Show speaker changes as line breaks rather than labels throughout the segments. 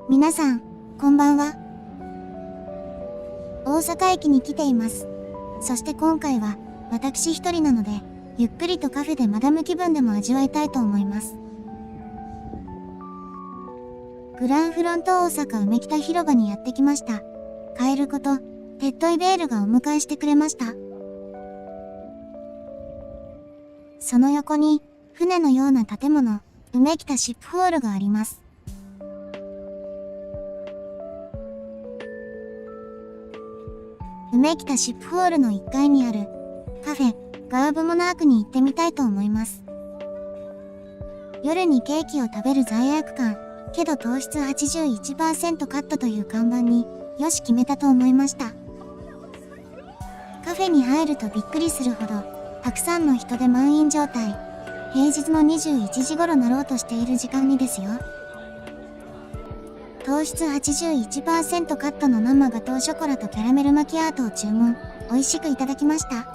皆さん、こんばんは。大阪駅に来ています。そして今回は、私一人なので、ゆっくりとカフェでマダム気分でも味わいたいと思います。グランフロント大阪梅北広場にやってきました。カエルこと、テッドイベールがお迎えしてくれました。その横に、船のような建物、梅北シップホールがあります。梅北シップホールの1階にあるカフェガーブモナークに行ってみたいと思います。夜にケーキを食べる罪悪感、けど糖質 81% カットという看板によし決めたと思いました。カフェに入るとびっくりするほどたくさんの人で満員状態。平日の21時頃なろうとしている時間にですよ。糖質 81% カットの生ガトーショコラとキャラメルマキアートを注文。美味しくいただきました。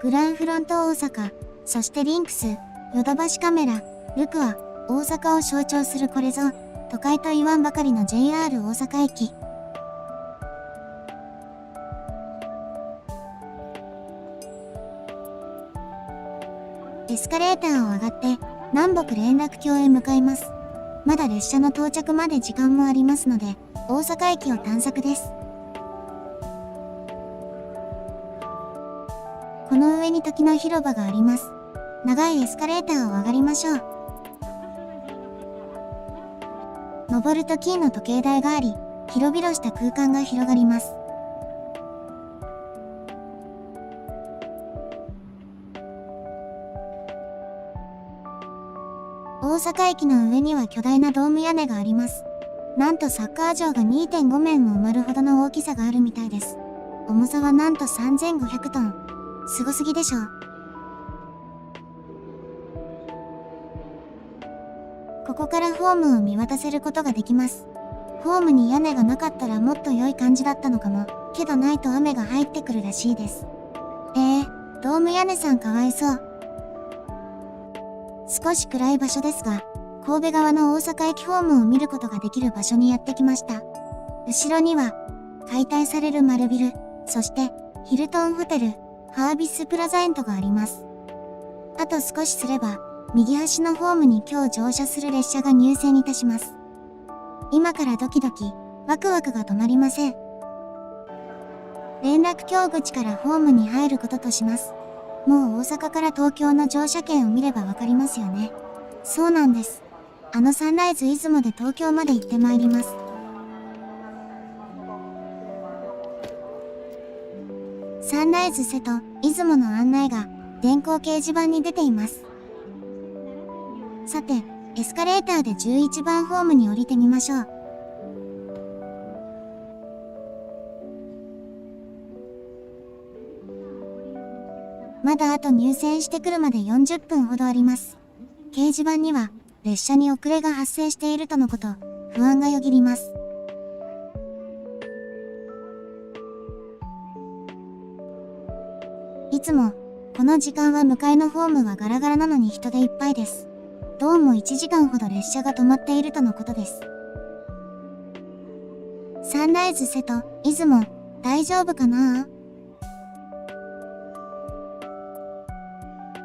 グランフロント大阪、そしてリンクス、ヨドバシカメラ、ルクア、大阪を象徴するこれぞ、都会と言わんばかりの JR 大阪駅。エスカレーターを上がって、南北連絡橋へ向かいます。まだ列車の到着まで時間もありますので、大阪駅を探索です。この上に時の広場があります。長いエスカレーターを上がりましょう。登ると金の時計台があり、広々した空間が広がります。大阪駅の上には巨大なドーム屋根があります。なんとサッカー場が 2.5 面も埋まるほどの大きさがあるみたいです。重さはなんと3500トン。すごすぎでしょう。ここからホームを見渡せることができます。ホームに屋根がなかったらもっと良い感じだったのかも。けどないと雨が入ってくるらしいです。ドーム屋根さんかわいそう。少し暗い場所ですが、神戸側の大阪駅ホームを見ることができる場所にやってきました。後ろには、解体される丸ビル、そして、ヒルトンホテル、ハービスプラザエントがあります。あと少しすれば、右端のホームに今日乗車する列車が入線いたします。今からドキドキ、ワクワクが止まりません。連絡橋口からホームに入ることとします。もう大阪から東京の乗車券を見ればわかりますよね。そうなんです。サンライズ出雲で東京まで行ってまいります。サンライズ瀬戸、出雲の案内が電光掲示板に出ています。さて、エスカレーターで11番ホームに降りてみましょう。まだあと入線してくるまで40分ほどあります。掲示板には、列車に遅れが発生しているとのこと、不安がよぎります。いつも、この時間は向かいのホームはガラガラなのに人でいっぱいです。どうも1時間ほど列車が止まっているとのことです。サンライズ瀬戸、出雲、大丈夫かな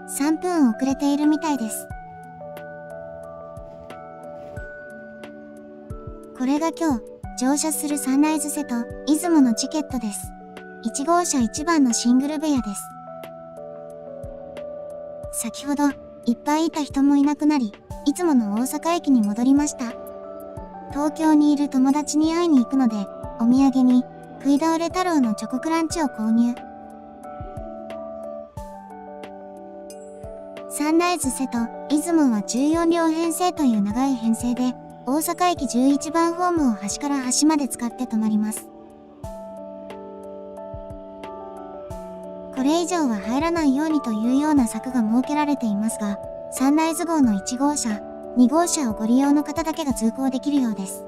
？3分遅れているみたいです。これが今日乗車するサンライズ瀬戸、出雲のチケットです。1号車1番のシングル部屋です。先ほどいっぱいいた人もいなくなり、いつもの大阪駅に戻りました。東京にいる友達に会いに行くので、お土産に食い倒れ太郎のチョコクランチを購入。サンライズ瀬戸、出雲は14両編成という長い編成で、大阪駅11番ホームを端から端まで使って止まります。これ以上は入らないようにというような柵が設けられていますが、サンライズ号の1号車、2号車をご利用の方だけが通行できるようです。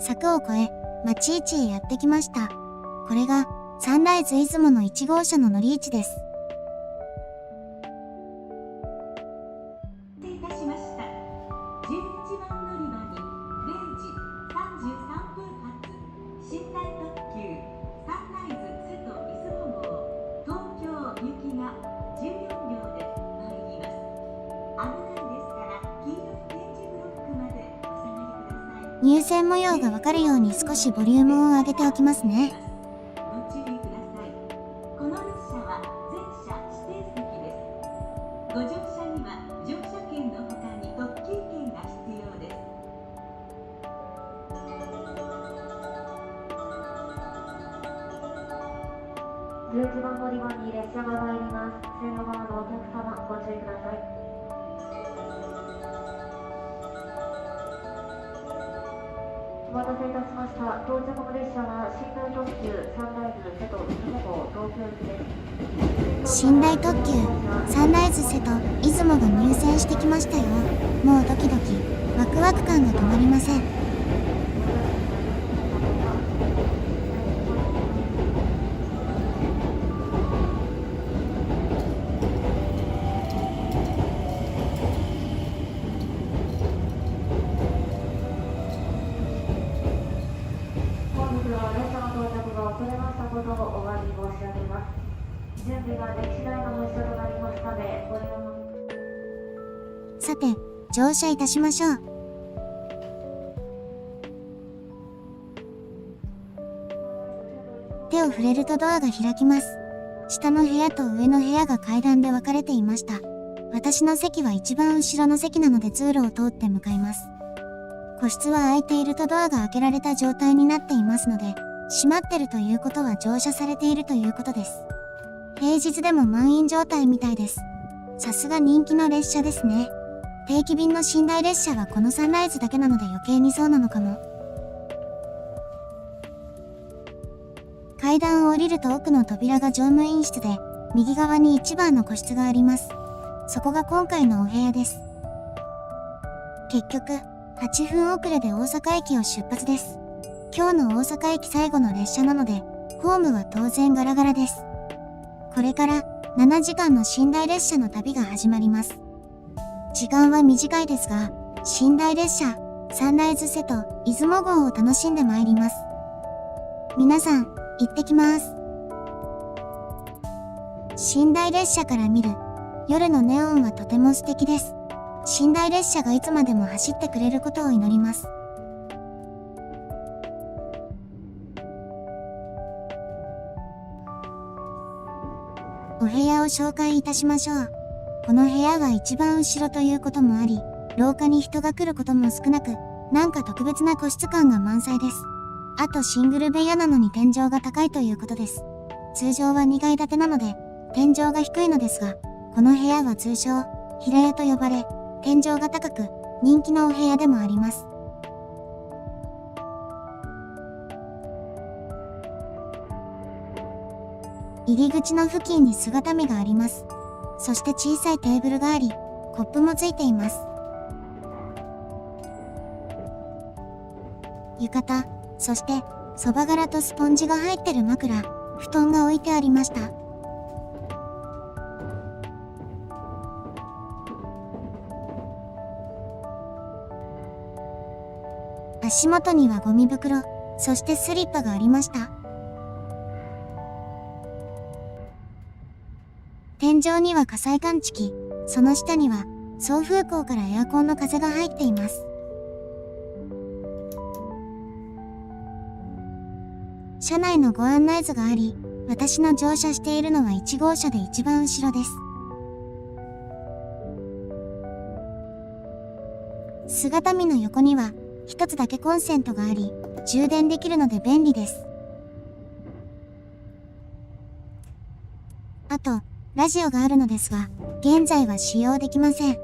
柵を越え、町市へやってきました。これがサンライズ出雲の1号車の乗り位置です。
失礼いたしました。11番乗り場に0時33分発寝台特急サンライズ瀬戸出雲号東京行きが14両で参ります。危ないですから黄色い点字ブロックまでお下がりください。
入線模様がわかるように少しボリュームを上げておきますね。
ご注意ください。この列車は全車指定席です。ご乗車には乗車券の他に特急券が必要です。
11番乗り場に列車が参ります。線路側のお客様、ご注意ください。お待たせいたしました。到着の列車は寝台特急サンライズ瀬戸出雲号東京行きです。
寝台特急サンライズ瀬戸出雲が入線してきましたよ。もうドキドキワクワク感が止まりません。
本日は列車の到着が遅れましたことをお詫び申し上げます。準備ができ次第の発車となりますため、ご利用の
さて乗車いたしましょう。手を触れるとドアが開きます。下の部屋と上の部屋が階段で分かれていました。私の席は一番後ろの席なので通路を通って向かいます。個室は開いているとドアが開けられた状態になっていますので、閉まってるということは乗車されているということです。平日でも満員状態みたいです。さすが人気の列車ですね。定期便の寝台列車はこのサンライズだけなので余計にそうなのかも。階段を降りると奥の扉が乗務員室で、右側に一番の個室があります。そこが今回のお部屋です。結局、8分遅れで大阪駅を出発です。今日の大阪駅最後の列車なので、ホームは当然ガラガラです。これから7時間の寝台列車の旅が始まります。時間は短いですが、寝台列車、サンライズ瀬戸出雲号を楽しんでまいります。皆さん、行ってきます。寝台列車から見る夜のネオンはとても素敵です。寝台列車がいつまでも走ってくれることを祈ります。お部屋を紹介いたしましょう。この部屋は一番後ろということもあり、廊下に人が来ることも少なく、なんか特別な個室感が満載です。あとシングル部屋なのに天井が高いということです。通常は2階建てなので、天井が低いのですが、この部屋は通称、平屋と呼ばれ、天井が高く、人気のお部屋でもあります。入り口の付近に姿見があります。そして小さいテーブルがあり、コップもついています。浴衣、そして、そば殻とスポンジが入ってる枕、布団が置いてありました。足元にはゴミ袋、そしてスリッパがありました。天井には火災感知器、その下には送風口からエアコンの風が入っています。車内のご案内図があり、私の乗車しているのは1号車で一番後ろです。姿見の横には一つだけコンセントがあり、充電できるので便利です。あと、ラジオがあるのですが、現在は使用できません。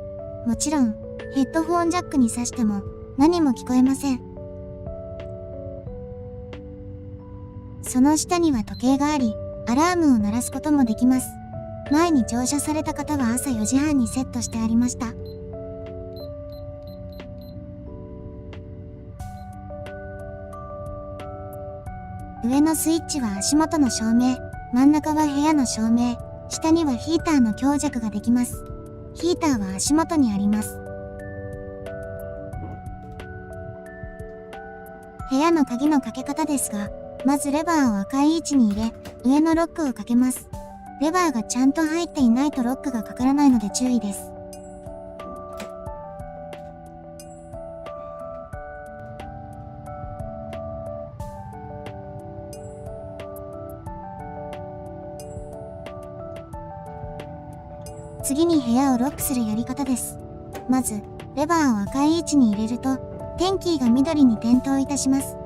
もちろん、ヘッドフォンジャックに挿しても何も聞こえません。その下には時計があり、アラームを鳴らすこともできます。前に乗車された方は朝4時半にセットしてありました。上のスイッチは足元の照明、真ん中は部屋の照明、下にはヒーターの強弱ができます。ヒーターは足元にあります。部屋の鍵のかけ方ですが、まずレバーを赤い位置に入れ、上のロックをかけます。レバーがちゃんと入っていないとロックがかからないので注意です。次に部屋をロックするやり方です。まず、レバーを赤い位置に入れると、テンキーが緑に点灯いたします。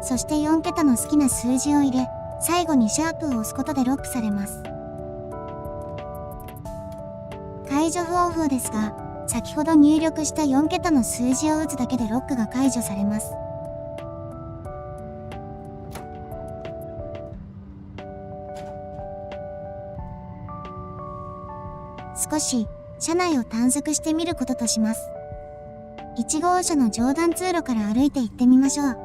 そして4桁の好きな数字を入れ、最後にシャープを押すことでロックされます。解除方法ですが、先ほど入力した4桁の数字を打つだけでロックが解除されます。少し車内を探索してみることとします。1号車の上段通路から歩いて行ってみましょう。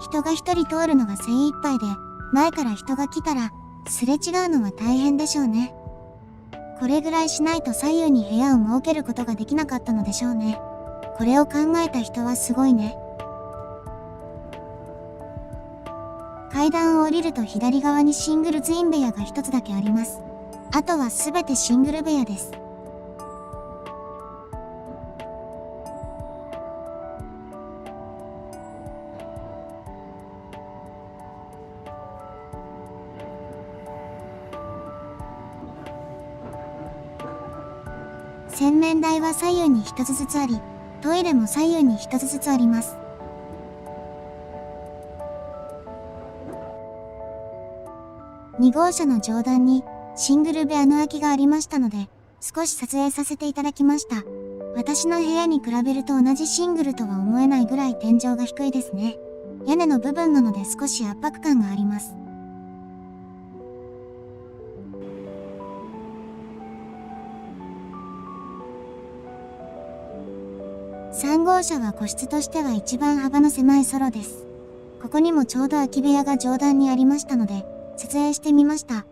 人が1人通るのが精一杯で、前から人が来たらすれ違うのは大変でしょうね。これぐらいしないと左右に部屋を設けることができなかったのでしょうね。これを考えた人はすごいね。階段を降りると左側にシングルツイン部屋が1つだけあります。あとはすべてシングル部屋です。洗面台は左右に一つずつあり、トイレも左右に一つずつあります。2号車の上段にシングル部屋の空きがありましたので、少し撮影させていただきました。私の部屋に比べると同じシングルとは思えないぐらい天井が低いですね。屋根の部分なので少し圧迫感があります。3号車は個室としては一番幅の狭いソロです。ここにもちょうど空き部屋が上段にありましたので、撮影してみました。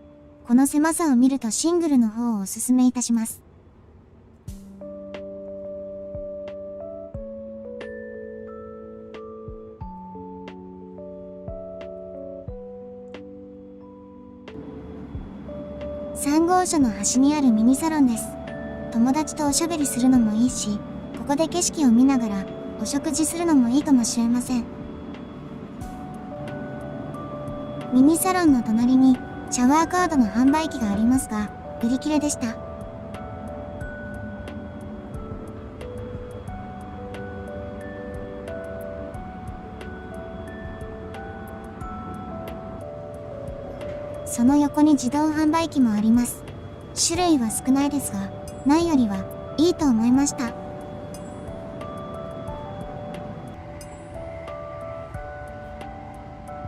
この狭さを見るとシングルの方をおすすめいたします。3号車の端にあるミニサロンです。友達とおしゃべりするのもいいし、ここで景色を見ながらお食事するのもいいかもしれません。ミニサロンの隣にシャワーカードの販売機がありますが、売り切れでした。その横に自動販売機もあります。種類は少ないですが、ないよりはいいと思いました。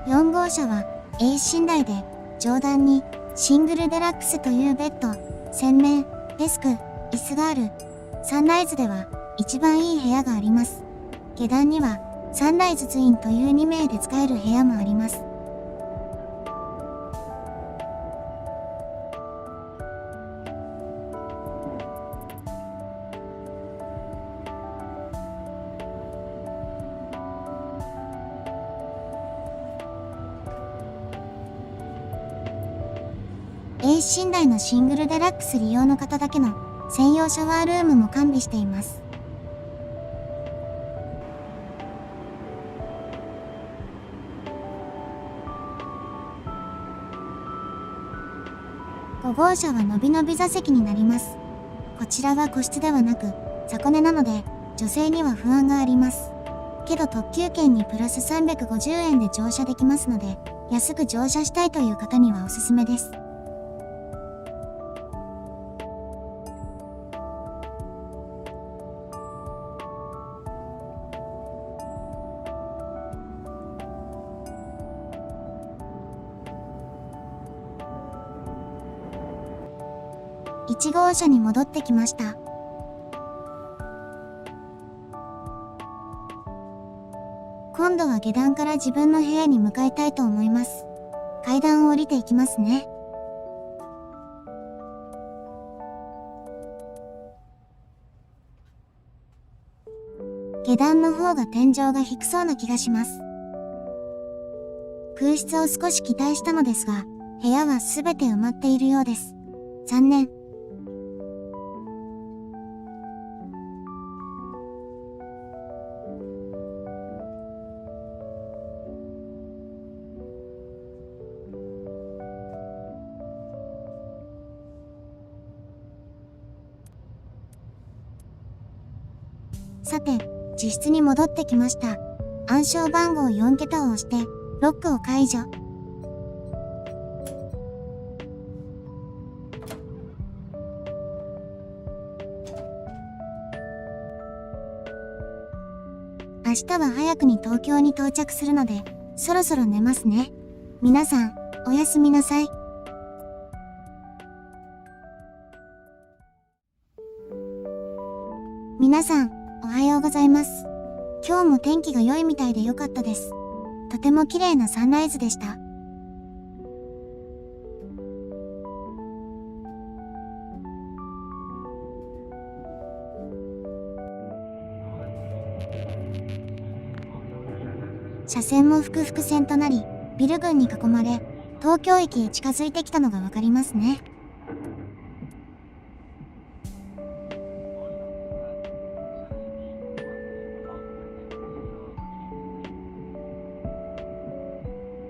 4号車は A 寝台で上段にシングルデラックスというベッド、洗面、デスク、椅子がある。サンライズでは一番いい部屋があります。下段にはサンライズツインという2名で使える部屋もあります。A 寝台のシングルデラックス利用の方だけの専用シャワールームも完備しています。5号車はのびのび座席になります。こちらは個室ではなく雑魚寝なので女性には不安があります。けど特急券にプラス350円で乗車できますので、安く乗車したいという方にはおすすめです。1号車に戻ってきました。今今度は下段から自分の部屋に向かいたいと思います。階段を降りていきますね。下段の方が天井が低そうな気がします。空室を少し期待したのですが、部屋はすべて埋まっているようです。残念。さて、自室に戻ってきました。暗証番号4桁を押して、ロックを解除。明日は早くに東京に到着するので、そろそろ寝ますね。皆さん、おやすみなさい。皆さん、おはようございます。今日も天気が良いみたいで良かったです。とても綺麗なサンライズでした。車線も複々線となり、ビル群に囲まれ、東京駅へ近づいてきたのがわかりますね。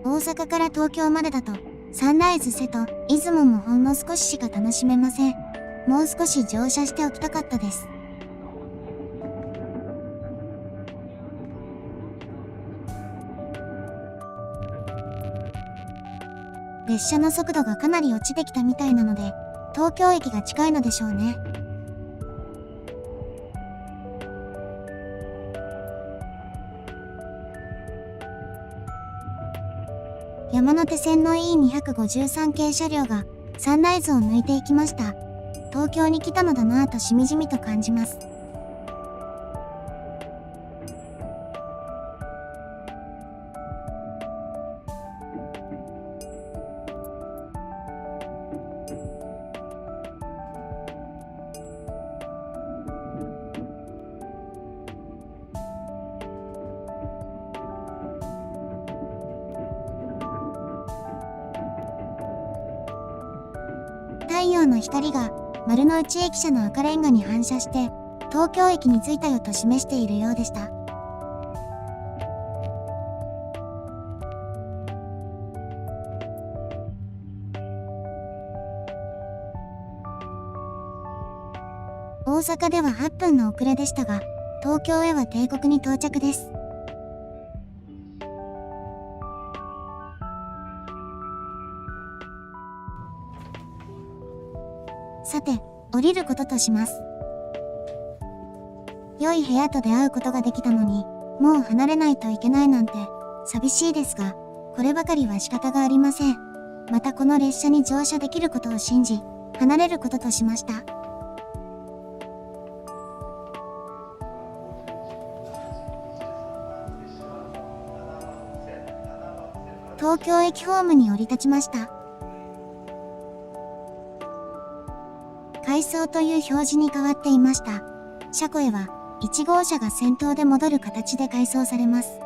大阪から東京までだと、サンライズ瀬戸、出雲もほんの少ししか楽しめません。もう少し乗車しておきたかったです。列車の速度がかなり落ちてきたみたいなので、東京駅が近いのでしょうね。山手線の E253 系車両がサンライズを抜いていきました。東京に来たのだなぁとしみじみと感じます。太陽の光が丸の内駅舎の赤レンガに反射して東京駅に着いたよと示しているようでした。大阪では8分の遅れでしたが、東京へは定刻に到着です。さて、降りることとします。良い部屋と出会うことができたのに、もう離れないといけないなんて、寂しいですが、こればかりは仕方がありません。またこの列車に乗車できることを信じ、離れることとしました。東京駅ホームに降り立ちました。回送という表示に変わっていました。車庫へは1号車が先頭で戻る形で回送されます。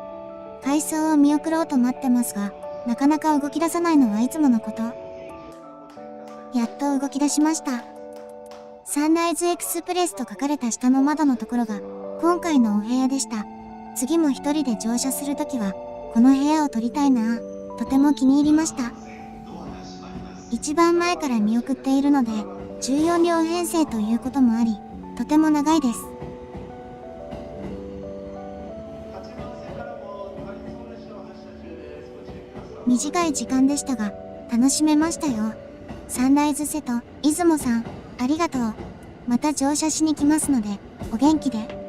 回送を見送ろうと待ってますが、なかなか動き出さないのはいつものこと。やっと動き出しました。サンライズエクスプレスと書かれた下の窓のところが今回のお部屋でした。次も一人で乗車するときはこの部屋を取りたいなぁ。とても気に入りました。一番前から見送っているので14両編成ということもあり、とても長いです。短い時間でしたが楽しめましたよ。サンライズ瀬戸、出雲さん、ありがとう。また乗車しに来ますのでお元気で。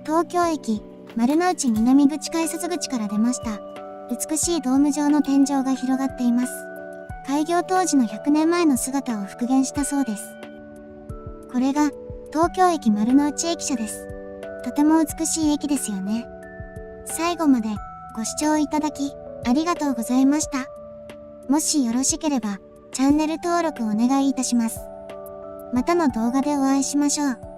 東京駅、丸の内南口改札口から出ました。美しいドーム状の天井が広がっています。開業当時の100年前の姿を復元したそうです。これが、東京駅丸の内駅舎です。とても美しい駅ですよね。最後までご視聴いただき、ありがとうございました。もしよろしければ、チャンネル登録お願いいたします。またの動画でお会いしましょう。